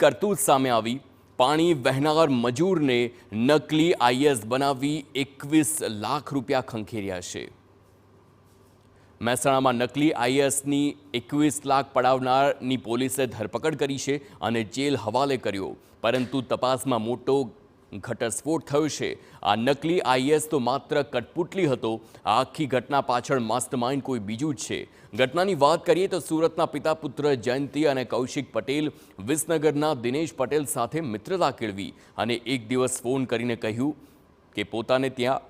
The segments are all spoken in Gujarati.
કરતૂત સામે આવી। પાણી વહેનાર મજૂરને નકલી આઈએસ બનાવી 21 લાખ રૂપિયા ખંખેર્યા છે। મહેસાણામાં નકલી આઈએસની 21 લાખ પડાવનારની પોલીસે ધરપકડ કરી છે અને જેલ હવાલે કર્યો, પરંતુ તપાસમાં મોટો ઘટસ્ફોટ થયો છે। આ નકલી આઈએસ તો માત્ર કઠપુતલી હતો। આ આખી ઘટના પાછળ માસ્ટરમાઇન્ડ કોઈ બીજું જ છે। ઘટનાની વાત કરીએ તો સુરતના પિતા પુત્ર જયંતિ અને કૌશિક પટેલ વિસનગરના દિનેશ પટેલ સાથે મિત્રતા કેળવી અને એક દિવસ ફોન કરીને કહ્યું કે પોતાને ત્યાં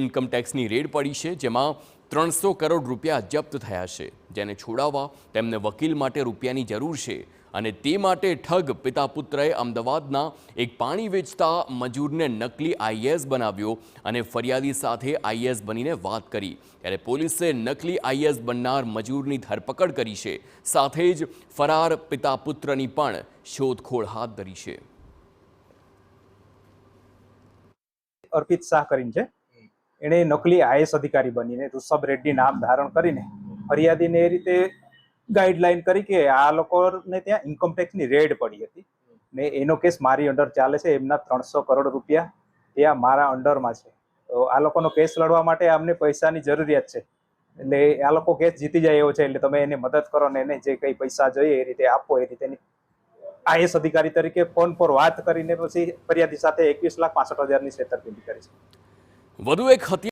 ઇન્કમ ટેક્સની રેડ પડી છે, જેમાં 300 કરોડ રૂપિયા જપ્ત થયા છે, જેને છોડાવવા તેમને વકીલ માટે રૂપિયાની જરૂર છે અને તે માટે ઠગ પિતા પુત્રએ અમદાવાદના એક પાણી વેચતા મજૂરને નકલી આઈએસ બનાવ્યો અને ફરિયાદી સાથે આઈએસ બનીને વાત કરી। ત્યારે પોલીસે નકલી આઈએસ બનનાર મજૂરની ધરપકડ કરી છે, સાથે જ ફરાર પિતા પુત્રની પણ શોધખોળ હાથ ધરી છે। अर्पित शाह કરીને છે, એણે નકલી આઈએસ અધિકારી બનીને ઋષભ રેડ્ડી નામ ધારણ કરીને ફરિયાદીને એ રીતે ગાઈડલાઈન કરી કે આ લોકોને ત્યાં ઇન્કમ ટેક્સની રેડ પડી હતી ને એનો કેસ મારી અંડર ચાલે છે। એમના 300 કરોડ રૂપિયા ત્યાં મારા અંડરમાં છે, તો આ લોકોનો કેસ લડવા માટે અમને પૈસાની જરૂરિયાત છે, એટલે આ લોકો કેસ જીતી જાય એવો છે, એટલે તમે એને મદદ કરો ને એને જે કંઈ પૈસા જોઈએ એ રીતે આપો। એ રીતે આઈએસ અધિકારી તરીકે ફોન પર વાત કરીને પછી ફરિયાદી સાથે 21,65,000ની છેતરપિંડી કરી છે। વધુ એક હત્યા